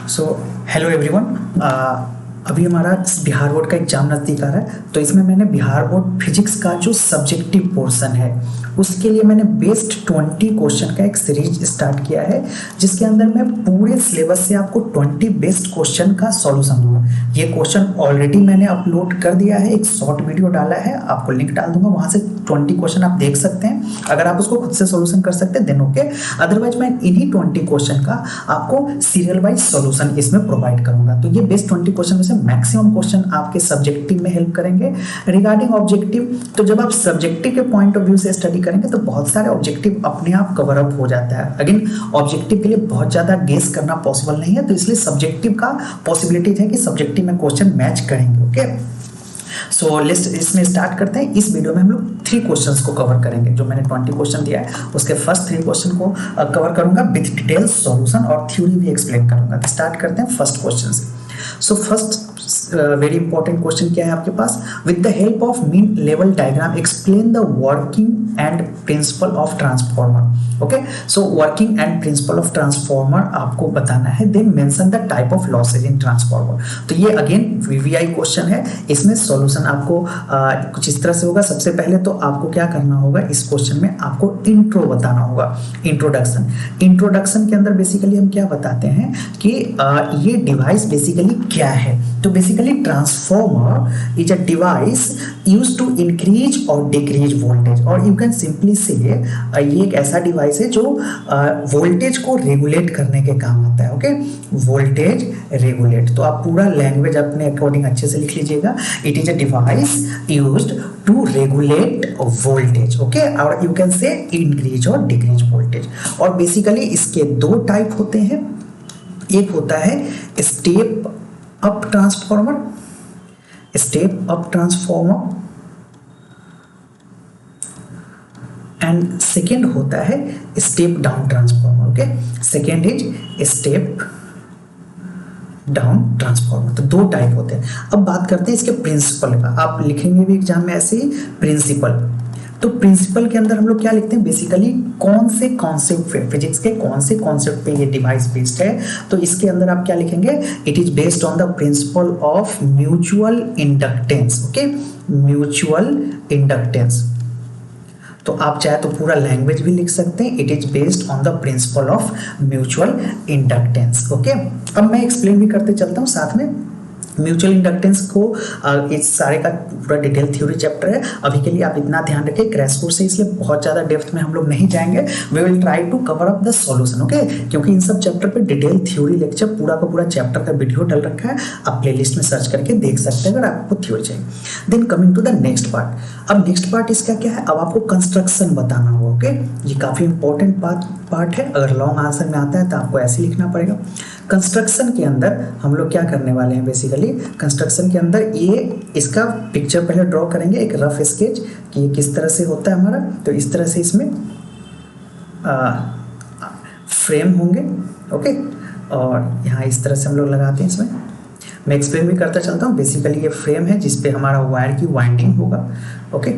So hello everyone. अभी हमारा Bihar board का एग्जाम नज़दीक आ रहा है, तो इसमें मैंने बिहार बोर्ड फिजिक्स का जो सब्जेक्टिव पोर्शन है उसके लिए मैंने बेस्ट 20 क्वेश्चन का एक सीरीज स्टार्ट किया है, जिसके अंदर मैं पूरे सिलेबस से आपको 20 बेस्ट क्वेश्चन का सॉल्यूशन दूंगा। ये क्वेश्चन ऑलरेडी मैंने अपलोड कर दिया है, एक शॉर्ट वीडियो डाला है, आपको लिंक डाल दूंगा, वहां से 20 क्वेश्चन आप देख सकते हैं। अगर आप उसको खुद से सॉल्यूशन कर सकते हैं देन ओके, अदरवाइज मैं इन्हीं 20 क्वेश्चन का आपको सीरियल वाइज सॉल्यूशन इसमें प्रोवाइड करूंगा। तो ये बेस्ट 20 क्वेश्चन में से मैक्सिमम क्वेश्चन आपके सब्जेक्टिव में हेल्प करेंगे। रिगार्डिंग ऑब्जेक्टिव, तो जब आप सब्जेक्टिव के पॉइंट ऑफ व्यू से स्टडी करेंगे तो बहुत सारे ऑब्जेक्टिव अपने आप कवर अप हो जाता है। अगेन ऑब्जेक्टिव के लिए बहुत ज्यादा गेस करना पॉसिबल नहीं है, तो इसलिए सब्जेक्टिव का पॉसिबिलिटी है कि सब्जेक्टिव में क्वेश्चन मैच करेंगे। ओके, सो लिस्ट इसमें स्टार्ट करते हैं। इस वीडियो में हम लोग 3 क्वेश्चंस को कवर करेंगे। जो मैंने 20 क्वेश्चन दिया है उसके फर्स्ट 3 क्वेश्चन को कवर करूंगा विद डिटेल सॉल्यूशन और थ्योरी भी एक्सप्लेन करूंगा। तो स्टार्ट करते हैं फर्स्ट क्वेश्चन से। So first very important question क्या है आपके पास? With the help of mean level diagram explain the working and principle of transformer. Okay, so working and principle of transformer आपको बताना है, then mention the type of losses in transformer. तो ये again VVI question है, इसमें solution आपको कुछ इस तरह से होगा। सबसे पहले तो आपको क्या करना होगा, इस क्वेश्चन में आपको इंट्रो बताना होगा, इंट्रोडक्शन के अंदर बेसिकली हम क्या बताते हैं कि ये डिवाइस बेसिकली क्या है। तो basically transformer is a device used to increase और डिक्रीज वोल्टेज, और यू कैन सिंपली से ये एक ऐसा डिवाइस है जो वोल्टेज को रेगुलेट करने के काम आता है। ओके, वोल्टेज रेगुलेट, तो आप पूरा लैंग्वेज अपने अकॉर्डिंग अच्छे से लिख लीजिएगा। It is a device used to regulate voltage, okay, और यू कैन से इंक्रीज और डिक्रीज वोल्टेज। और बेसिकली इसके 2 टाइप होते हैं, एक होता है step up transformer, and second होता है step down transformer. Okay, second is step down transformer. तो 2 टाइप होते हैं। अब बात करते हैं इसके प्रिंसिपल का। आप लिखेंगे भी एग्जाम में ऐसे ही प्रिंसिपल। तो प्रिंसिपल के अंदर हम लोग क्या लिखते हैं, बेसिकली कौन से कॉन्सेप्ट पे, फिजिक्स के कौन से कॉन्सेप्ट पे ये डिवाइस बेस्ड है। तो इसके अंदर आप क्या लिखेंगे, it is based on the principle of mutual inductance. Okay, mutual inductance. तो आप चाहे तो पूरा लैंग्वेज भी लिख सकते हैं, it is based on the principle of mutual inductance. Okay, अब मैं एक्सप्लेन भी करते चलता हूँ साथ में। म्यूचुअल इंडक्टेंस को इस सारे का पूरा डिटेल थ्योरी चैप्टर है। अभी के लिए आप इतना ध्यान रखें, क्रैश कोर्स है इसलिए बहुत ज़्यादा डेप्थ में हम लोग नहीं जाएंगे। We will try to cover up the solution. Okay, क्योंकि इन सब चैप्टर पे डिटेल थ्योरी लेक्चर पूरा का पूरा चैप्टर का वीडियो डल रखा है, आप प्लेलिस्ट में सर्च करके देख सकते हैं अगर आपको थ्योरी चाहिए। Then coming to the next part. अब नेक्स्ट पार्ट इसका क्या है, अब आपको कंस्ट्रक्शन बताना होगा। ओके, ये काफ़ी इंपॉर्टेंट पार्ट है, अगर लॉन्ग आंसर में आता है तो आपको ऐसे लिखना पड़ेगा। कंस्ट्रक्शन के अंदर हम लोग क्या करने वाले हैं, बेसिकली कंस्ट्रक्शन के अंदर ये इसका पिक्चर पहले ड्रॉ करेंगे, एक रफ स्केच कि ये किस तरह से होता है हमारा। तो इस तरह से इसमें फ्रेम होंगे। ओके, और यहाँ इस तरह से हम लोग लगाते हैं। इसमें मैं एक्सप्लेन भी करता चलता हूँ। बेसिकली ये फ्रेम है जिसपे हमारा वायर की वाइंडिंग होगा। ओके,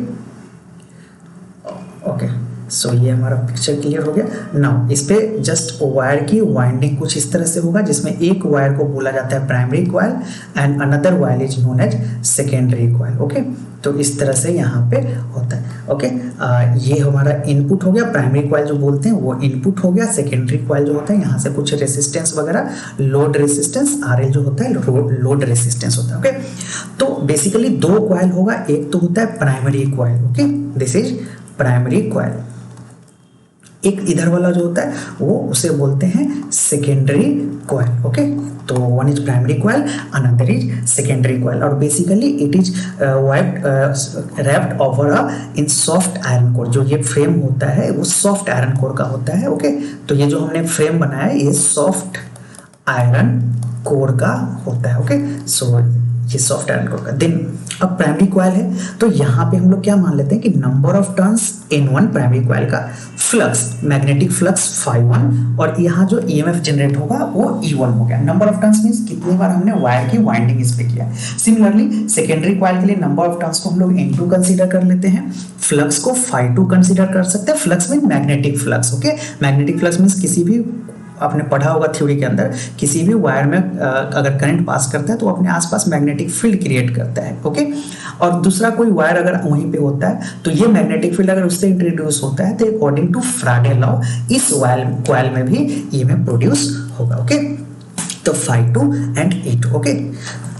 सो ये हमारा पिक्चर क्लियर हो गया। नाउ इस पे जस्ट वायर की वाइंडिंग कुछ इस तरह से होगा, जिसमें एक वायर को बोला जाता है primary coil and another wire is known as secondary coil. Okay, तो इस तरह से यहाँ पे होता है। ओके, ये हमारा इनपुट हो गया, प्राइमरी कॉइल जो बोलते हैं वो इनपुट हो गया। सेकेंडरी कॉइल जो होता है यहाँ से कुछ रेसिस्टेंस वगैरह, लोड रेसिस्टेंस RL जो होता है लोड रेसिस्टेंस होता है। ओके, तो बेसिकली 2 कॉइल होगा, एक तो होता है primary coil. Okay, this is primary coil. एक इधर वाला जो होता है वो उसे बोलते हैं सेकेंडरी कॉइल। ओके, तो one is primary coil, another is secondary coil, और basically it is wrapped over in soft iron core. जो ये फ्रेम होता है वो सॉफ्ट आयरन कोर का होता है। ओके, तो ये जो हमने फ्रेम बनाया है ये सॉफ्ट आयरन कोर का होता है। ओके, सो ये सॉफ्ट आयरन कोर का। देन अब प्राइमरी कॉइल है, तो यहाँ पे हम लोग क्या मान लेते हैं कि number of turns N1 primary coil का, फ्लक्स मैग्नेटिक फ्लक्स φ1, और यहाँ जो EMF जनरेट होगा वो E1 हो गया। नंबर ऑफ टर्न्स मींस कितनी बार हमने वायर की वाइंडिंग इस पे किया। सिमिलरली सेकेंडरी कॉइल के लिए नंबर ऑफ टर्न्स को हम लोग N2 कंसीडर कर लेते हैं, फ्लक्स को φ2 कंसीडर कर सकते हैं। Flux mean magnetic flux. Okay, magnetic flux means किसी भी आपने पढ़ा होगा थ्योरी के अंदर, किसी भी वायर में अगर करंट पास करता है तो अपने आसपास मैग्नेटिक फील्ड क्रिएट करता है, ओके। और दूसरा कोई वायर अगर वहीं पे होता है तो ये मैग्नेटिक फील्ड अगर उससे इंट्रोड्यूस होता है तो अकॉर्डिंग टू फ्राडे लॉ इस कॉइल में भी ईएमएफ प्रोड्यूस होगा, ओके। तो phi2 एंड E2, ओके।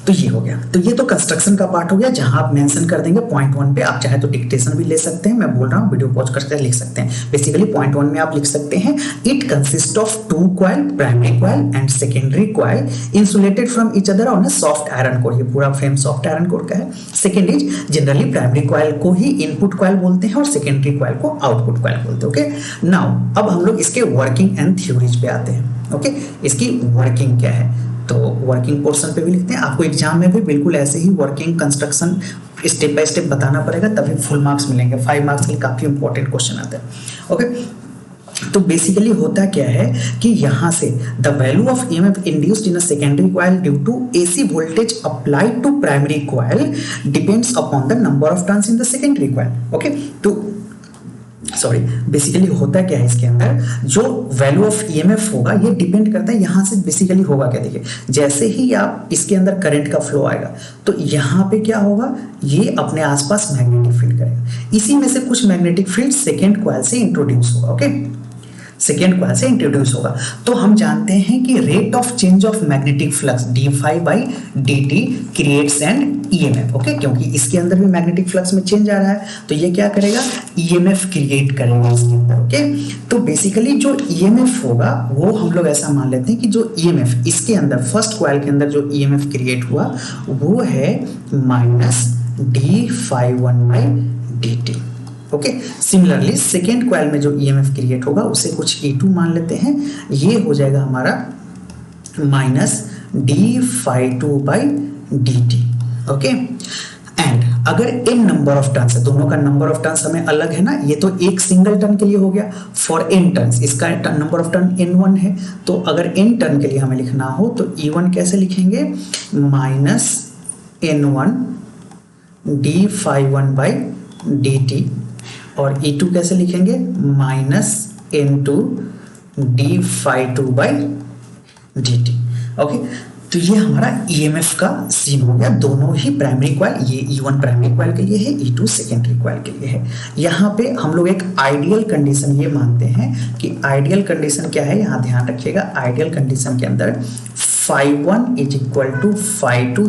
तो ये हो गया। तो ये तो कंस्ट्रक्शन का पार्ट हो गया, जहां आप मेंशन कर देंगे पॉइंट 1 पे। आप चाहे तो डिक्टेशन भी ले सकते हैं, मैं बोल रहा हूँ, वीडियो पॉज करके लिख सकते हैं। बेसिकली पॉइंट 1 में आप लिख सकते हैं, it consist of 2 coil, primary coil and secondary coil insulated from each other on a soft iron core. ये पूरा फ्रेम सॉफ्ट आयरन कोर का है। Second is generally primary coil को ही इनपुट कॉइल बोलते हैं और सेकेंडरी कॉइल को output coil बोलते हैं, ओके। नाउ अब हम लोग इसके वर्किंग एंड थ्योरीज पे आते हैं, ओके। इसकी वर्किंग क्या है, तो वर्किंग पोर्शन पे भी लिखते हैं। आपको एग्जाम में भी बिल्कुल ऐसे ही working construction step by step बताना पड़ेगा, तभी फुल मार्क्स मिलेंगे। 5 मार्क्स के लिए काफी इंपॉर्टेंट क्वेश्चन आता है, ओके। तो बेसिकली होता क्या है कि यहाँ से the value of EMF induced in a secondary coil due to AC voltage applied to primary coil depends upon the number of turns in the secondary coil, okay. तो सॉरी, बेसिकली होता क्या है इसके अंदर, जो वैल्यू ऑफ ईएमएफ होगा ये depend करता है यहाँ से बेसिकली होगा क्या, देखिए जैसे ही आप इसके अंदर करंट का फ्लो आएगा तो यहाँ पे क्या होगा, ये अपने आसपास मैग्नेटिक फील्ड करेगा। इसी में से कुछ मैग्नेटिक फील्ड सेकेंड कॉइल से इंट्रोड्यूस होगा, ओके, सेकेंड कॉइल से इंट्रोड्यूस होगा। तो हम जानते हैं कि rate of change of magnetic flux d∅/dt creates an EMF, okay, क्योंकि इसके अंदर भी मैग्नेटिक फ्लक्स में चेंज आ रहा है तो ये क्या करेगा, ईएमएफ क्रिएट करेगा इसके अंदर, ओके। तो बेसिकली जो ईएमएफ होगा वो हम लोग ऐसा मान लेते हैं कि जो ईएमएफ इसके अंदर फर्स्ट कॉइल के अंदर जो ईएमएफ क्रिएट हुआ वो है -d∅1/dt, okay. Similarly second coil में जो ईएमएफ क्रिएट होगा उसे कुछ E2 मान लेते हैं, ये हो जाएगा हमारा -d∅2/dt, ओके। एंड अगर n नंबर ऑफ टर्न्स है, दोनों का नंबर ऑफ टर्न्स हमें अलग है ना, ये तो एक सिंगल टर्न के लिए हो गया, फॉर n टर्न्स इसका नंबर ऑफ टर्न n1 है। तो अगर n टर्न के लिए हमें लिखना हो तो E1 कैसे लिखेंगे, -n1 d∅1/dt, और E2 कैसे लिखेंगे, -n2 d∅2/dt, ओके। तो ये हमारा ईएमएफ का सीन हो गया। दोनों ही प्राइमरी कॉइल, ये E1 प्राइमरी कॉइल के लिए है, E2 सेकेंडरी कॉइल के लिए है। यहाँ पे हम लोग एक आइडियल कंडीशन ये मानते हैं कि आइडियल कंडीशन क्या है, यहाँ ध्यान रखिएगा। आइडियल कंडीशन के अंदर phi1 = phi2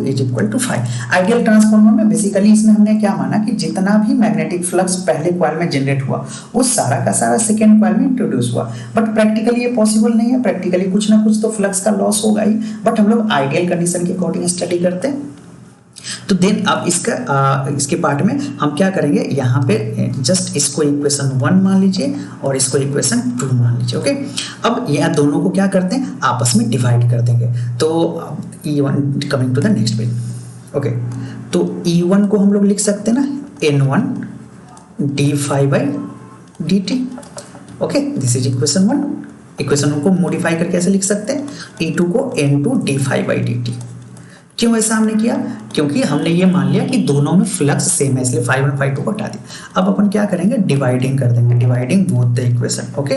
= phi। Ideal transformer में बेसिकली इसमें हमने क्या माना कि जितना भी मैग्नेटिक फ्लक्स पहले कॉइल में जनरेट हुआ वो सारा का सारा सेकेंड कॉइल में इंट्रोड्यूस हुआ। बट प्रैक्टिकली ये पॉसिबल नहीं है, प्रैक्टिकली कुछ ना कुछ तो फ्लक्स का लॉस होगा ही। बट हम लोग आइडियल कंडीशन के अकॉर्डिंग स्टडी करते हैं। तो देन अब इसके पार्ट में हम क्या करेंगे, यहाँ पे जस्ट इसको इक्वेशन 1 मान लीजिए और इसको इक्वेशन 2 मान लीजिए, ओके। अब यहाँ दोनों को क्या करते हैं, आपस में डिवाइड कर देंगे। तो E1 coming to the next page, okay. तो E1 को हम लोग लिख सकते हैं ना, n1 d∅/dt, okay, this is equation 1। Equation 1 को मॉडिफाई करके कैसे लिख सकते हैं, E2 को n2 d∅/dt। क्यों ऐसा हमने किया, क्योंकि हमने ये मान लिया कि दोनों में फ्लक्स सेम है, इसलिए phi1 phi2 को हटा दिया। अब अपन क्या करेंगे, डिवाइडिंग कर देंगे, dividing both the equation, okay,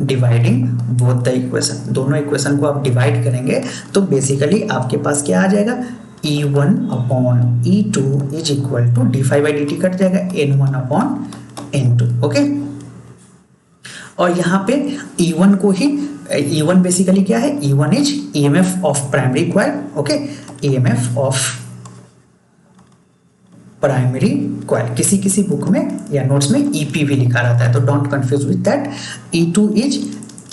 dividing both the equation. दोनों इक्वेशन को आप डिवाइड करेंगे तो बेसिकली आपके पास क्या आ जाएगा, E1/E2 = d∅/dt कट जाएगा, n1/n2, ओके। और यहाँ पे E1 को ही, E1 बेसिकली क्या है, E1 is EMF of primary coil, okay, EMF of primary coil. किसी किसी बुक में या नोट्स में EP भी लिखा रहता है, तो don't confuse with that. E2 is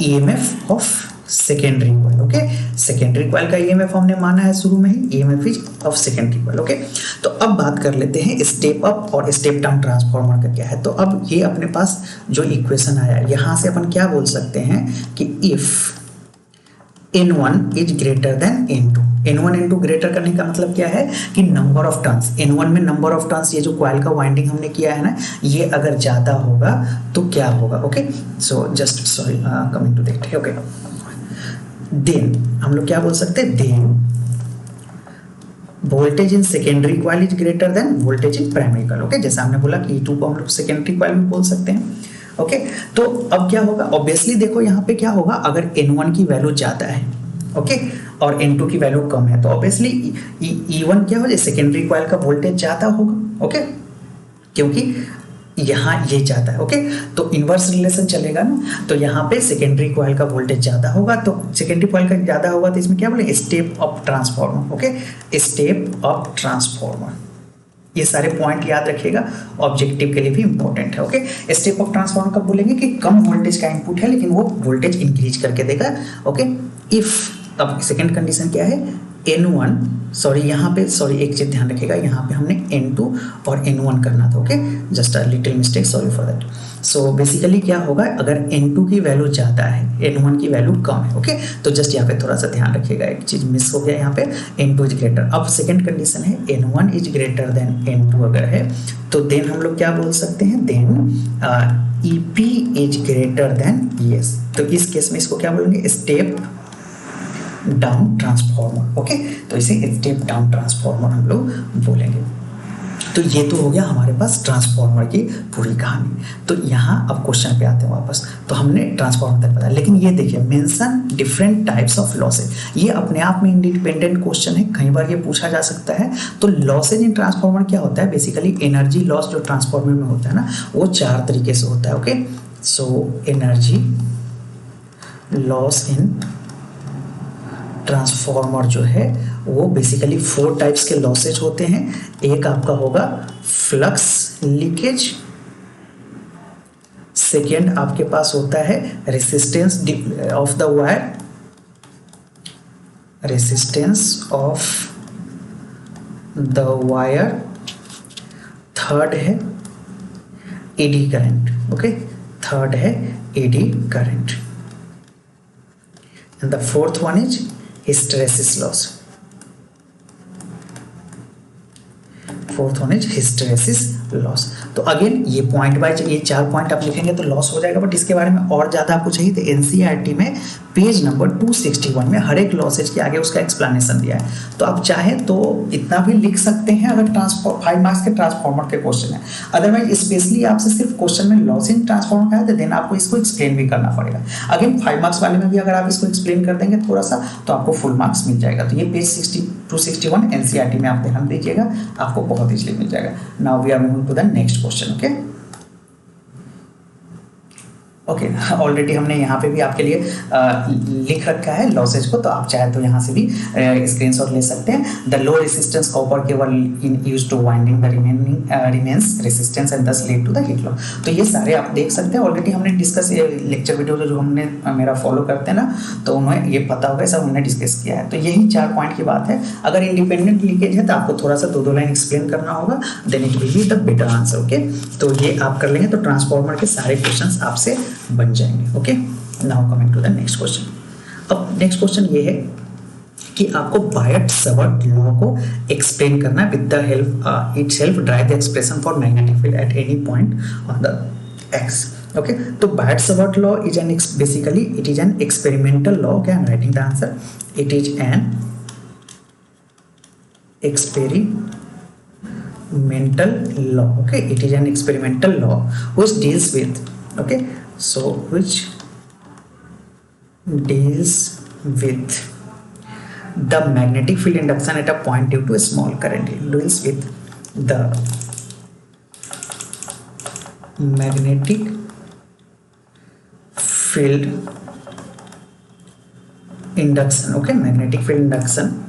EMF of secondary coil, okay. Secondary coil का EMF हमने माना है शुरू में ही, EMF is of secondary coil, okay. तो अब बात कर लेते हैं स्टेप अप और स्टेप डाउन ट्रांसफार्मर का क्या है। तो अब ये अपने पास जो इक्वेशन आया, यहाँ से अपन क्या बोल सकते हैं कि if n1 is greater then n2, n1 n2 greater करने का मतलब क्या है कि नंबर ऑफ टर्न्स, n1 में नंबर ऑफ टर्न्स, ये जो कॉइल का वाइंडिंग हमने किया है ना, ये अगर ज्यादा होगा तो क्या होगा, okay. So just sorry coming to that, okay. Then हम लोग क्या बोल सकते हैं, then voltage in secondary coil is greater than voltage in primary coil, okay. जैसा हमने बोला कि E2 को हम लोग सेकेंडरी कॉइल में बोल सकते हैं। ओके, तो अब क्या होगा, ऑब्वियसली देखो यहाँ पे क्या होगा, अगर N1 की वैल्यू ज़्यादा है, ओके, और N2 की वैल्यू कम है, तो ऑब्वियसली E1 क्या हो जाए, सेकेंडरी कॉइल का वोल्टेज ज़्यादा होगा, ओके, क्योंकि यहाँ ये जाता है, ओके, तो इनवर्स रिलेशन चलेगा ना, तो यहाँ पे सेकेंडरी कॉइल का वोल्टेज ज़्यादा होगा, तो सेकेंडरी कॉइल का ज़्यादा होगा तो इसमें क्या बोले, step up transformer, okay, step up transformer, ये सारे पॉइंट याद रखिएगा, ऑब्जेक्टिव के लिए भी इंपॉर्टेंट है, ओके। स्टेप अप ट्रांसफॉर्मर कब बोलेंगे कि कम वोल्टेज का इनपुट है लेकिन वो वोल्टेज इंक्रीज करके देगा, ओके। इफ, अब सेकंड कंडीशन क्या है, N1, सॉरी यहाँ पे, सॉरी एक चीज ध्यान रखिएगा, यहाँ पे हमने N2 और N1 करना था, okay, just a little mistake, sorry for that. So basically क्या होगा, अगर N2 की वैल्यू ज़्यादा है, N1 की वैल्यू कम है, ओके, तो जस्ट यहाँ पे थोड़ा सा ध्यान रखिएगा, एक चीज मिस हो गया यहाँ पे, N2 इज ग्रेटर। अब सेकेंड कंडीशन है N1 is greater then N2 अगर है, तो देन हम लोग क्या बोल सकते हैं, then EP is greater than ES, तो इस केस में इसको क्या बोलेंगे, स्टेप डाउन ट्रांसफॉर्मर, ओके, तो इसे स्टेप डाउन ट्रांसफॉर्मर हम लोग बोलेंगे। तो ये तो हो गया हमारे पास ट्रांसफॉर्मर की पूरी कहानी। तो यहाँ अब क्वेश्चन पे आते हैं वापस, तो हमने ट्रांसफॉर्मर तक बताया, लेकिन ये देखिए, mention different types of losses, ये अपने आप में इंडिपेंडेंट क्वेश्चन है, कई बार ये पूछा जा सकता है। तो लॉसेज इन ट्रांसफॉर्मर क्या होता है, बेसिकली एनर्जी लॉस जो ट्रांसफॉर्मर में होता है ना, वो 4 तरीके से होता है, okay. So energy loss in transformer जो है वो बेसिकली 4 टाइप्स के लॉसेज होते हैं। एक आपका होगा फ्लक्स लीकेज, सेकेंड आपके पास होता है resistance of the wire, resistance of the wire, third है एडी करंट, ओके, थर्ड है eddy current, and the fourth one is hysteresis loss, fourth one is hysteresis loss. तो अगेन ये point wise ये 4 point आप लिखेंगे तो loss हो जाएगा, बट इसके बारे में और ज़्यादा आपको चाहिए तो एनसीईआरटी में पेज नंबर 261 में हर एक लॉसेज के आगे उसका एक्सप्लेनेशन दिया है, तो आप चाहें तो इतना भी लिख सकते हैं अगर 5 मार्क्स के ट्रांसफॉर्मर के क्वेश्चन है। अदरवाइज स्पेशली आपसे सिर्फ क्वेश्चन में लॉस इन ट्रांसफॉर्मर का है तो देन आपको इसको एक्सप्लेन भी करना पड़ेगा। अगेन 5 मार्क्स वाले में भी अगर आप इसको एक्सप्लेन कर देंगे थोड़ा सा तो आपको फुल मार्क्स मिल जाएगा। तो ये पेज 261 एनसीईआरटी में आप ध्यान दीजिएगा, आपको बहुत इजीली मिल जाएगा। Now we are moving to the next question, okay. Okay, already हमने यहाँ पे भी आपके लिए लिख रखा है लॉसेज को, तो आप चाहे तो यहाँ से भी स्क्रीनशॉट ले सकते हैं। The low resistance copper cable in used to winding the remains resistance and this lead to the heat loss. तो ये सारे आप देख सकते हैं, ऑलरेडी हमने डिस्कस ये लेक्चर वीडियो जो हमने मेरा फॉलो करते हैं ना, तो उन्हें ये पता होगा, सब हमने डिस्कस किया है। तो यही 4 पॉइंट की बात है। अगर इंडिपेंडेंट लीकेज है तो आपको थोड़ा सा 2 लाइन एक्सप्लेन करना होगा, then it will be the better answer, okay. तो ये आप कर लेंगे तो ट्रांसफॉर्मर के सारे क्वेश्चन आपसे बन जाएंगे, okay. Now coming to the next question. अब नेक्स्ट क्वेश्चन ये है कि आपको बायट-सवर्ट लॉ को एक्सप्लेन करना है with the help itself drive the expression for magnetic field at any point on the X, okay. तो Biot Savart law is an basically it is an experimental law, okay. I am writing the answer, it is an experimental law, okay, it is an experimental law which deals with, okay, so which deals with the magnetic field induction at a point due to a small current. It deals with the magnetic field induction, okay, magnetic field induction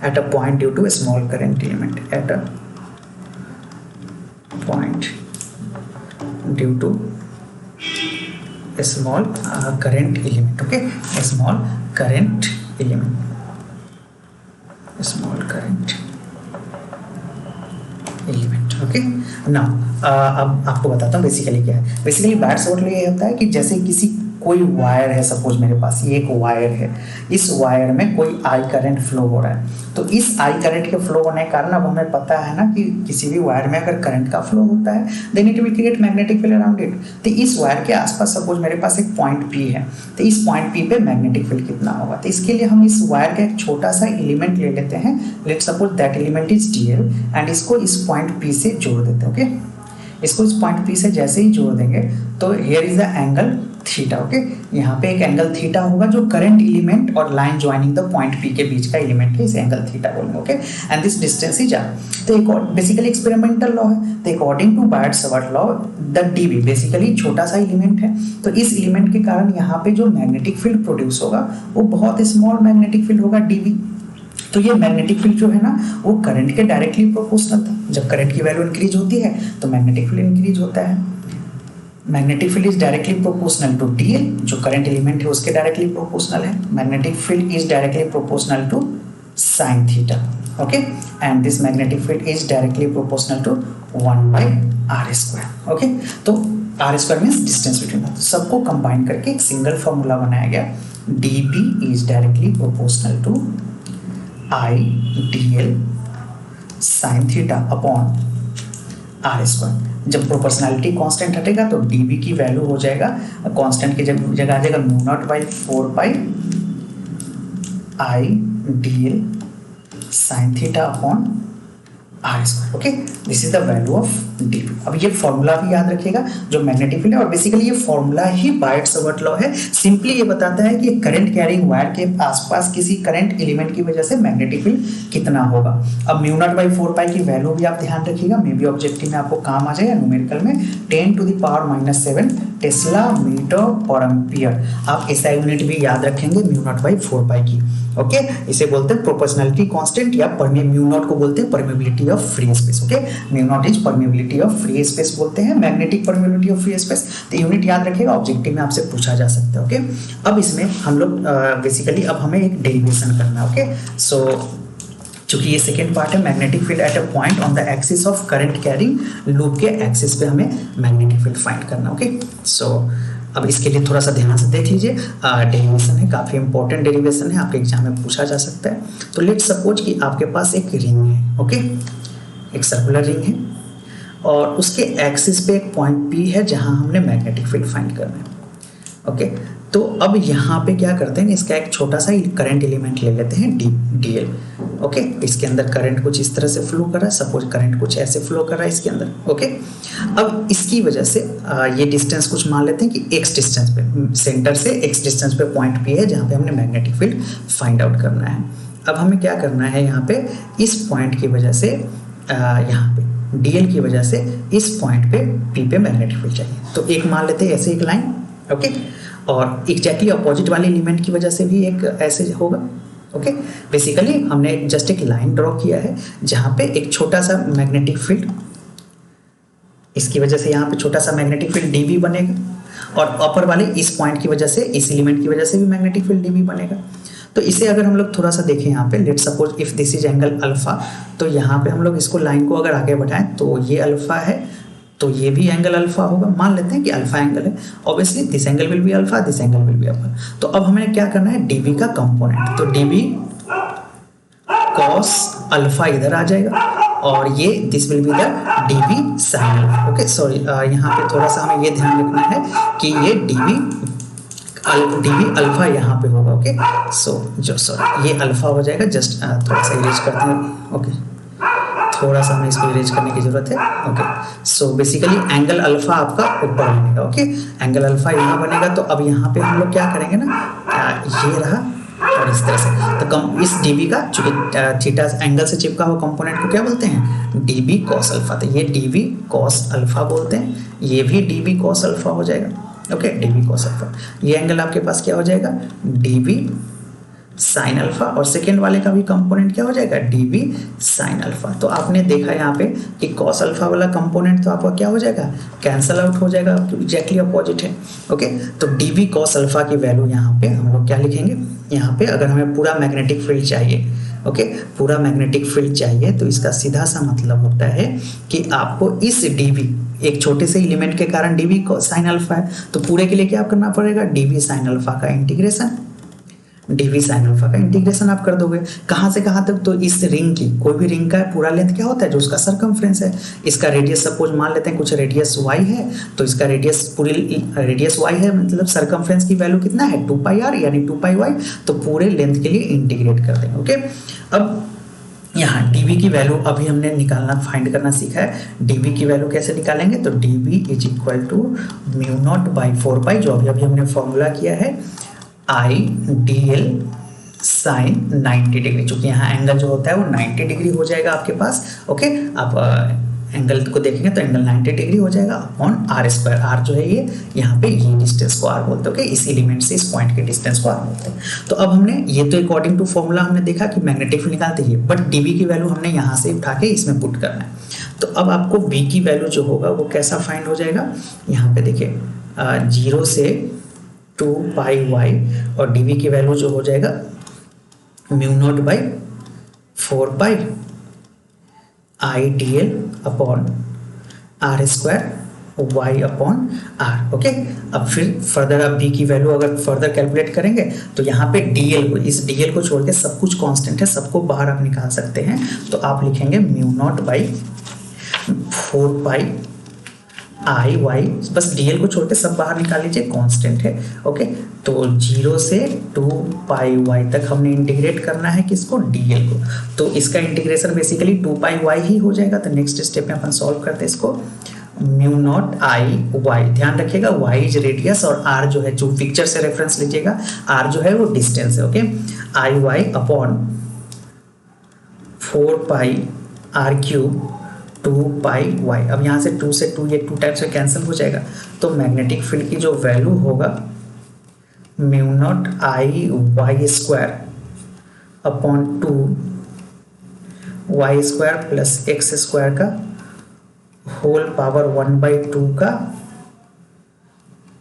at a point due to a small current element, at a point due to a small current element, okay, a small current element, a small current element, okay। now अब आपको बताता हूँ basically क्या है। Basically बायट-सवर्ट law ये होता है कि जैसे किसी कोई वायर है, सपोज मेरे पास ये एक वायर है, इस वायर में कोई आई करंट फ्लो हो रहा है, तो इस आई करंट के फ्लो होने के कारण अब हमें पता है ना कि किसी भी वायर में अगर करंट का फ्लो होता है then it will create magnetic field around it. तो इस वायर के आसपास सपोज मेरे पास एक पॉइंट पी है, तो इस पॉइंट पी पे मैग्नेटिक फील्ड कितना होगा, तो इसके लिए हम इस वायर का एक छोटा सा एलिमेंट ले लेते हैं, let suppose that element is DL, and इसको इस पॉइंट पी से जोड़ देते हैं, ओके। इसको इस पॉइंट पी से जैसे ही जोड़ देंगे तो here is the angle theta. Okay, यहाँ पे एक एंगल थीटा होगा जो करंट एलिमेंट और line joining the point P के बीच का एलिमेंट है, इसे एंगल थीटा बोलेंगे। Okay, and this distance is R. तो एक और बेसिकली एक्सपेरिमेंटल लॉ है, तो according to Biot Savart law the dB basically छोटा सा एलिमेंट है, तो इस एलिमेंट के कारण यहाँ पे जो मैग्नेटिक फील्ड प्रोड्यूस होगा वो बहुत स्मॉल मैग्नेटिक फील्ड होगा डीबी। तो ये मैग्नेटिक फील्ड जो है ना वो करंट के डायरेक्टली प्रोपोर्शनल था। जब करंट की वैल्यू इंक्रीज होती है तो मैग्नेटिक फील्ड इंक्रीज होता है। Magnetic field is directly proportional to DL, जो करंट एलिमेंट है उसके डायरेक्टली प्रोपोर्शनल है। Magnetic field is directly proportional to sine theta. Okay, and this magnetic field is directly proportional to 1/r²। Okay, तो r² means distance between, तो सबको combine करके एक single formula बनाया गया, dp is directly proportional to I dl sin theta upon r²। जब proportionality constant हटेगा तो dB की वैल्यू हो जाएगा कांस्टेंट की जगह आ जाएगा μ0/4 I dl sin theta upon r²। Okay, this is the value of dB। अब ये फॉर्मूला भी याद रखिएगा जो मैग्नेटिक फील्ड है, और बेसिकली ये फॉर्मूला ही बायट-सवार्ट लॉ है। सिंपली ये बताता है कि करंट कैरिंग वायर के आसपास किसी करंट एलिमेंट की वजह से मैग्नेटिक फील्ड कितना होगा। अब μ0/4 की वैल्यू भी आप ध्यान रखिएगा, मे बी ऑब्जेक्टिव में आपको काम आ जाएगा न्यूमेरिकल में, 10⁻⁻7 टेस्ला मीटर पर एम्पियर। आप ऐसा यूनिट भी याद रखेंगे μ0/4 की। ओके, इसे बोलते हैं प्रोपोर्शनैलिटी कांस्टेंट या μ0 को बोलते हैं permeability of free space. Okay, μ0 is permeability of free space बोलते हैं, magnetic permeability of free space. तो यूनिट याद रखिएगा, ऑब्जेक्टिव में आपसे पूछा जा सकता है। ओके, अब इसमें हम लोग बेसिकली अब हमें एक डेरिवेशन करना है। ओके, सो चूंकि ये सेकेंड पार्ट है, magnetic field at a point on the axis of current carrying loop के एक्सिस पे हमें मैग्नेटिक फील्ड फाइंड करना। ओके, सो अब इसके लिए थोड़ा सा ध्यान से देख लीजिए, डेरिवेशन है, काफ़ी इंपॉर्टेंट डेरिवेशन है, आपके एग्जाम में पूछा जा सकता है। तो लेट्स सपोज कि आपके पास एक रिंग है। ओके, एक सर्कुलर रिंग है और उसके एक्सिस पे एक पॉइंट P है जहां हमने मैग्नेटिक फील्ड फाइंड करना है। ओके, तो अब यहाँ पे क्या करते हैं, इसका एक छोटा सा करंट एलिमेंट ले लेते हैं DL। ओके, इसके अंदर करंट कुछ इस तरह से फ्लो कर रहा है, सपोज करंट कुछ ऐसे फ्लो कर रहा है इसके अंदर। ओके, अब इसकी वजह से ये डिस्टेंस कुछ मान लेते हैं कि x डिस्टेंस पे, सेंटर से x डिस्टेंस पे पॉइंट P है जहाँ पे हमने मैग्नेटिक फील्ड फाइंड आउट करना है। अब हमें क्या करना है, यहाँ पे इस पॉइंट की वजह से यहाँ पे DL की वजह से इस पॉइंट पे P पे मैग्नेटिक फील्ड चाहिए। तो एक मान लेते हैं ऐसे एक लाइन। ओके, और एग्जैक्टली अपोजिट वाले एलिमेंट की वजह से भी एक ऐसे होगा। ओके, बेसिकली हमने जस्ट एक लाइन ड्रॉ किया है जहाँ पे एक छोटा सा मैग्नेटिक फील्ड, इसकी वजह से यहाँ पे छोटा सा मैग्नेटिक फील्ड DB बनेगा, और अपर वाले इस पॉइंट की वजह से, इस एलिमेंट की वजह से भी मैग्नेटिक फील्ड DB बनेगा। तो इसे अगर हम लोग थोड़ा सा देखें यहाँ पे, let suppose if this is angle alpha, तो यहाँ पे हम लोग इसको लाइन को अगर आगे बढ़ाएं तो ये अल्फा है, तो ये भी एंगल अल्फा होगा। मान लेते हैं कि अल्फा एंगल है, obviously this angle will be alpha, this angle will be alpha. तो अब हमें क्या करना है, DB का कंपोनेंट, तो DB cos अल्फा इधर आ जाएगा और ये this will be the DB sin alpha. Okay, sorry, यहाँ पे थोड़ा सा हमें ये ध्यान रखना है कि ये DB अल्फा यहाँ पे होगा। ओके, सो जो सॉरी ये अल्फा हो जाएगा, जस्ट थोड़ा सा इरेज करते हैं। ओके, थोड़ा सा हमें इसको इरेज करने की जरूरत है। Okay, so basically angle alpha आपका ऊपर बनेगा। ओके, एंगल अल्फा यहाँ बनेगा, तो अब यहाँ पे हम लोग क्या करेंगे ना, ये रहा और इस तरह से, तो कम इस DB का, चूंकि थीटा एंगल से चिपका हुआ कंपोनेंट को क्या बोलते हैं, DB cos अल्फा। तो ये DB cos अल्फा बोलते हैं, ये भी DB cos अल्फा हो जाएगा। ओके, DB cos अल्फा, ये एंगल आपके पास क्या हो जाएगा, DB sin अल्फा, और सेकेंड वाले का भी कंपोनेंट क्या हो जाएगा, DB sin अल्फा। तो आपने देखा यहाँ पे कि cos अल्फा वाला कंपोनेंट तो आपका क्या हो जाएगा, कैंसल आउट हो जाएगा, एग्जैक्टली अपोजिट है। ओके, तो DB cos अल्फा की वैल्यू यहाँ पे हम लोग क्या लिखेंगे, यहाँ पे अगर हमें पूरा मैग्नेटिक फील्ड चाहिए, ओके, पूरा मैग्नेटिक फील्ड चाहिए, तो इसका सीधा सा मतलब होता है कि आपको इस DB, एक छोटे से एलिमेंट के कारण DB sin अल्फा है, तो पूरे के लिए क्या करना पड़ेगा, DB sin अल्फा का इंटीग्रेशन, DB sin अल्फा का इंटीग्रेशन आप कर दोगे। कहाँ से कहाँ तक, तो इस रिंग की, कोई भी रिंग का पूरा लेंथ क्या होता है, जो उसका सरकमफ्रेंस है, इसका रेडियस सपोज मान लेते हैं कुछ रेडियस y है, तो इसका रेडियस पूरी रेडियस y है, मतलब सरकमफ्रेंस की वैल्यू कितना है 2πr यानी 2πy, तो पूरे लेंथ के लिए इंटीग्रेट कर देंगे। ओके, अब यहाँ dV की वैल्यू अभी हमने निकालना फाइंड करना सीखा है। dV की वैल्यू कैसे निकालेंगे, तो dV is equal to mu naught by 4 pi, जो अभी अभी हमने फॉर्मूला किया है, I D L sine 90 degree, चूंकि यहाँ एंगल जो होता है वो 90 डिग्री हो जाएगा आपके पास। ओके, आप एंगल को देखेंगे तो एंगल 90 डिग्री हो जाएगा अपॉन आर स्क्वायर। आर जो है ये यहाँ पे ये डिस्टेंस को आर बोलते हैं। ओके, इस एलिमेंट से इस पॉइंट के डिस्टेंस को आर बोलते हैं। तो अब हमने ये तो अकॉर्डिंग टू फॉर्मूला हमने देखा कि मैग्नेटिक फील्ड निकालते हैं, बट डीवी की वैल्यू हमने यहाँ से उठा के इसमें पुट करना है। तो अब आपको वी की वैल्यू जो होगा वो कैसा फाइंड हो जाएगा, यहाँ पे देखिए 0 से 2 पाई वाई, और डीवी की वैल्यू जो हो जाएगा mu naught by 4 pi I D L upon R square y upon R. Okay, अब फिर फर्दर आप बी की वैल्यू अगर फर्दर कैलकुलेट करेंगे तो यहाँ पे डीएल को, इस डीएल को छोड़ के सब कुछ कांस्टेंट है, सबको बाहर आप निकाल सकते हैं। तो आप लिखेंगे mu naught by 4 pi i y, बस डीएल को छोड़ के सब बाहर निकाल लीजिए, कांस्टेंट है। ओके, तो 0 से 2 पाई वाई तक हमने इंटीग्रेट करना है किसको, डीएल को। तो इसका integration basically 2 pi why he हो जाएगा। तो नेक्स्ट स्टेप में अपन सॉल्व करते हैं इसको, म्यू नॉट आई वाई, ध्यान रखिएगा वाई इज रेडियस और आर जो है, जो पिक्चर से रेफरेंस लीजिएगा, आर जो है वो डिस्टेंस है। Okay, i y upon 4 pi r cube 2 pi y. अब यहाँ से 2 से 2 ये 2 टाइप से कैंसिल हो जाएगा। तो मैग्नेटिक फील्ड की जो वैल्यू होगा mu naught I Y square upon 2 Y square plus x square का होल पावर 1/2 का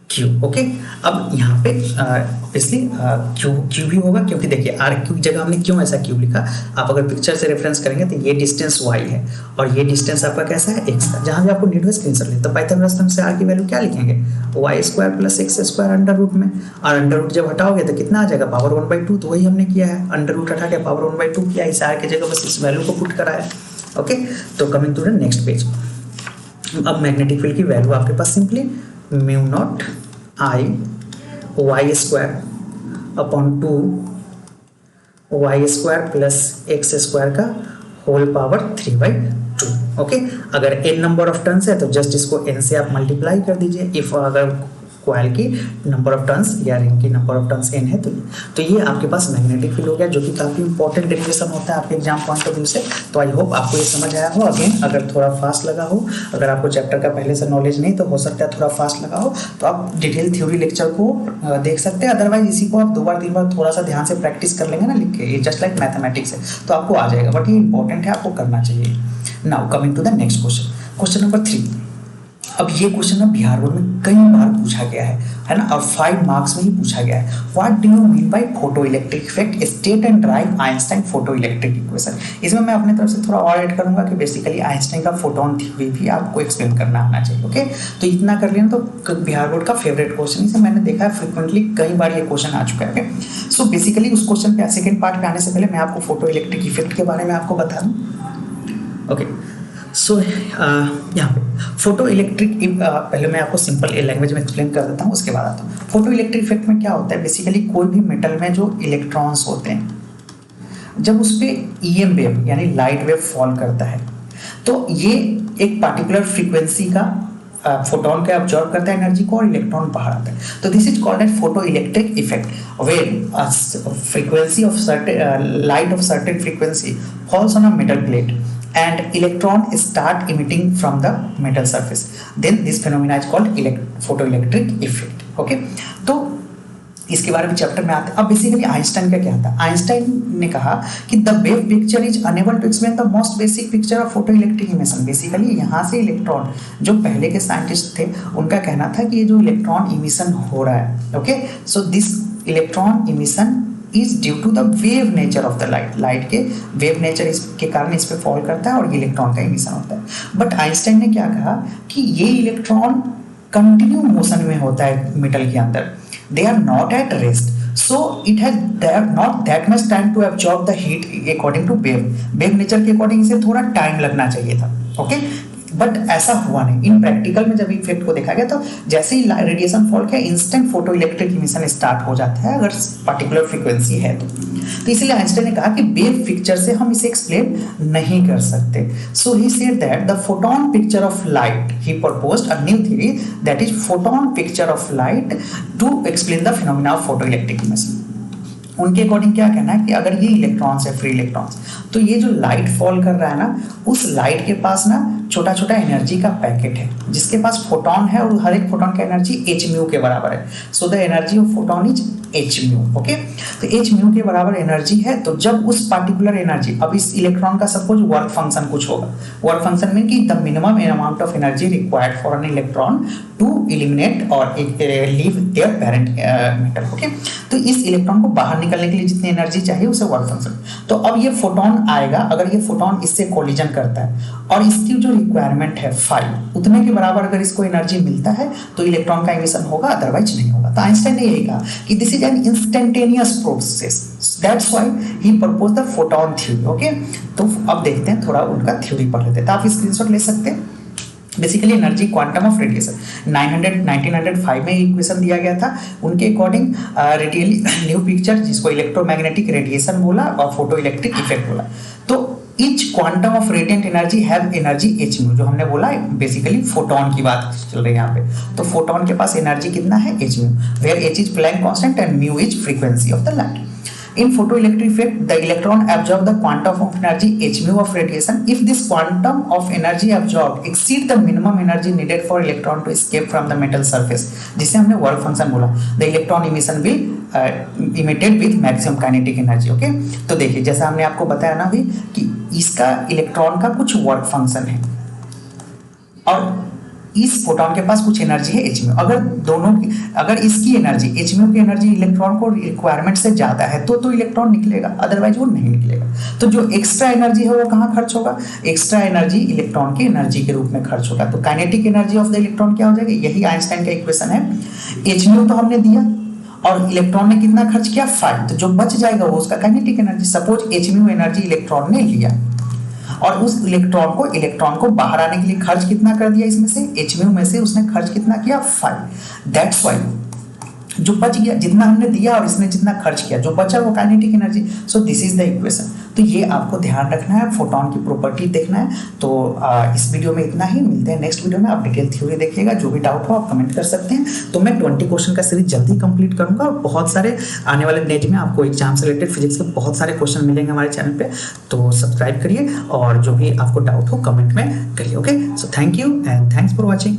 क्यू। ओके, अब यहाँ पे ऑब्वियसली क्यू भी होगा, क्योंकि देखिए आर क्यू की जगह हमने क्यों ऐसा क्यू लिखा, आप अगर पिक्चर से रेफरेंस करेंगे तो ये डिस्टेंस y है और ये डिस्टेंस आपका कैसा है x का। जहाँ भी आपको नीड हो स्क्रीनशॉट ले, तो पाइथागोरस थ्योरम से आर की वैल्यू क्या लिखेंगे, y square plus x square under root में, और अंडर रूट जब हटाओगे तो कितना आ जाएगा, पावर 1/2। तो वही हमने किया है, अंडर रूट हटा के पावर 1/2 किया, इस आर की जगह बस इस वैल्यू को पुट करा है। ओके, तो coming to the next page. अब मैग्नेटिक फील्ड की वैल्यू आपके पास simply mu naught I Y square upon 2 Y square plus x square का होल पावर 3/2। ओके, अगर n नंबर ऑफ टर्न्स है तो जस्ट इसको n से आप मल्टीप्लाई कर दीजिए। इफ अगर कॉइल की नंबर ऑफ टर्न्स या रिंग की नंबर ऑफ टर्न्स n है तो ये आपके पास मैग्नेटिक फील्ड हो गया, जो कि काफी इंपॉर्टेंट डेरिवेशन होता है आपके एग्जाम पॉइंट ऑफ व्यू से। तो आई होप आपको ये समझ आया हो। अगेन अगर थोड़ा फास्ट लगा हो, अगर आपको चैप्टर का पहले से नॉलेज नहीं तो हो सकता है थोड़ा फास्ट लगा हो, तो आप डिटेल थ्योरी लेक्चर को देख सकते हैं। अदरवाइज इसी को आप 2 बार 3 बार थोड़ा सा ध्यान से प्रैक्टिस कर लेंगे ना लिख के, ये जस्ट लाइक मैथमेटिक्स है, तो आपको आ जाएगा। बट ये इंपॉर्टेंट है, आपको करना चाहिए। Now coming to the next question, question number 3। अब ये क्वेश्चन ना बिहार बोर्ड में कई बार पूछा गया है ना, और 5 मार्क्स में ही पूछा गया है। What do you mean by photo electric effect, state and drive Einstein photo electric equation. इसमें मैं अपने तरफ से थोड़ा और ऐड करूंगा कि बेसिकली आइंस्टाइन का फोटोन थ्योरी भी आपको एक्सप्लेन करना आना चाहिए। ओके, तो इतना कर लिया तो बिहार बोर्ड का फेवरेट क्वेश्चन, इसे मैंने देखा है फ्रिक्वेंटली, कई बार ये क्वेश्चन आ चुका है। सो बेसिकली उस क्वेश्चन पे सेकंड पार्ट पे आने से पहले मैं आपको फोटो इलेक्ट्रिक इफेक्ट के बारे में आपको बता दूं। ओके, सो यहाँ पे फोटो इलेक्ट्रिक, पहले मैं आपको सिंपल लैंग्वेज में एक्सप्लेन कर देता हूँ, उसके बाद आता हूँ। फोटो इलेक्ट्रिक इफेक्ट में क्या होता है, बेसिकली कोई भी मेटल में जो इलेक्ट्रॉन्स होते हैं, जब उस पर ईएम वेव यानी लाइट वेव फॉल करता है, तो ये एक पार्टिकुलर फ्रीक्वेंसी का फोटोन का ऑब्जर्व करता है एनर्जी को, और इलेक्ट्रॉन बाहर आता है। तो this is called as photoelectric effect where frequency of certain light of certain frequency falls on a metal plate and electron start emitting from the metal surface, then this phenomena is called photoelectric effect. Okay, तो इसके बारे में chapter में आते हैं। अब basically Einstein का क्या था, आइंस्टाइन ने कहा कि the wave picture is unable to explain the most basic picture of photoelectric emission. Basically यहाँ से इलेक्ट्रॉन, जो पहले के साइंटिस्ट थे उनका कहना था कि ये जो इलेक्ट्रॉन इमिशन हो रहा है, okay, so this electron emission is due to the wave nature of the light. Light के वेव नेचर इसके कारण इस पे फॉल करता है और ये इलेक्ट्रॉन का इमिशन होता है। बट आइंस्टाइन ने क्या कहा कि ये इलेक्ट्रॉन कंटिन्यू मोशन में होता है मेटल के अंदर, they are not at rest, so it has not that much time to absorb the heat according to wave nature के अकॉर्डिंग इसे थोड़ा टाइम लगना चाहिए था। ओके, बट ऐसा हुआ नहीं। इन प्रैक्टिकल में जब इफेक्ट को देखा गया तो जैसे ही रेडिएशन फॉल किया instant photo electric emission start हो जाता है अगर पर्टिकुलर फ्रीक्वेंसी है तो इसलिए आइंस्टाइन ने कहा कि वेव पिक्चर से हम इसे एक्सप्लेन नहीं कर सकते। So he said that the photon picture of light, he proposed a new theory that is photon picture of light to explain the phenomena of photo electric emission. उनके according क्या कहना है कि अगर ये इलेक्ट्रॉन्स है, फ्री इलेक्ट्रॉन्स, तो ये जो लाइट फॉल कर रहा है ना, उस लाइट के पास ना छोटा छोटा एनर्जी का पैकेट है जिसके पास फोटोन है और हर एक फोटोन का एनर्जी h म्यू के बराबर है। So the energy of photon is h mu. Okay, तो h म्यू के बराबर एनर्जी है। तो जब उस पार्टिकुलर एनर्जी, अब इस इलेक्ट्रॉन का सपोज वर्क फंक्शन कुछ होगा, वर्क फंक्शन मीन कि the minimum amount of energy required for an electron to eliminate और leave their parent metal. Okay, तो इस इलेक्ट्रॉन को बाहर निकलने के लिए जितनी एनर्जी चाहिए उसे वर्क फंक्शन। तो अब ये फोटोन आएगा, अगर ये फोटोन इससे कोलिजन करता है और इसकी जो रिक्वायरमेंट है 5 उतने के बराबर अगर इसको एनर्जी मिलता है तो इलेक्ट्रॉन का इमिशन होगा, अदरवाइज नहीं होगा। तो आइंस्टाइन ने यही कहा कि this is an instantaneous process, that's why he proposed the photon theory. Okay, तो अब देखते हैं, थोड़ा उनका थ्योरी पढ़ लेते हैं। तो आप स्क्रीनशॉट ले सकते हैं। Basically energy quantum of radiation 1905 में इक्वेशन दिया गया था। उनके अकॉर्डिंग रेडियली न्यू पिक्चर, जिसको इलेक्ट्रोमैग्नेटिक रेडिएशन बोला और फोटो इलेक्ट्रिक इफेक्ट बोला। तो each quantum of radiant energy have energy h mu, जो हमने बोला बेसिकली फोटोन की बात चल रही है यहाँ पे। तो फोटोन के पास एनर्जी कितना है, h mu, where h is Planck constant and mu is frequency of the light. In photoelectric effect, the electron absorb the quantum of energy h mu of radiation. If this quantum of energy absorbed exceed the minimum energy needed for electron to escape from the metal surface, जिसे हमने work function बोला, the electron emission will emitted with maximum kinetic energy. Okay, तो देखिए जैसा हमने आपको बताया ना भी कि इसका इलेक्ट्रॉन का कुछ वर्क फंक्शन है और इस फोटोन के पास कुछ एनर्जी है h म्यू। अगर इसकी एनर्जी h म्यू की एनर्जी इलेक्ट्रॉन को रिक्वायरमेंट से ज्यादा है तो इलेक्ट्रॉन निकलेगा, अदरवाइज वो नहीं निकलेगा। तो जो एक्स्ट्रा एनर्जी है वो कहाँ खर्च होगा, एक्स्ट्रा एनर्जी इलेक्ट्रॉन की एनर्जी के रूप में खर्च होगा। तो kinetic energy of the electron क्या हो जाएगी, यही आइंस्टाइन का इक्वेशन है। h म्यू तो हमने दिया और इलेक्ट्रॉन ने कितना खर्च किया 5, तो जो बच जाएगा वो उसका kinetic energy. Suppose h mu energy electron ने लिया और उस इलेक्ट्रॉन को बाहर आने के लिए खर्च कितना कर दिया, इसमें से h म्यू में से उसने खर्च कितना किया 5। दैट्स व्हाई जो बच गया, जितना हमने दिया और इसने जितना खर्च किया, जो बचा वो kinetic energy. So this is the equation. तो ये आपको ध्यान रखना है, फोटोन की प्रॉपर्टी देखना है। तो इस वीडियो में इतना ही, मिलते हैं नेक्स्ट वीडियो में। आप डिटेल थ्योरी देखिएगा, जो भी डाउट हो आप कमेंट कर सकते हैं। तो मैं 20 क्वेश्चन का सीरीज जल्दी कंप्लीट करूंगा और बहुत सारे आने वाले नेट में आपको एग्जाम से रिलेटेड फिजिक्स के बहुत सारे क्वेश्चन मिलेंगे हमारे चैनल पे। तो सब्सक्राइब करिए और जो भी आपको डाउट हो कमेंट में करिए। Okay, so thank you and thanks for watching.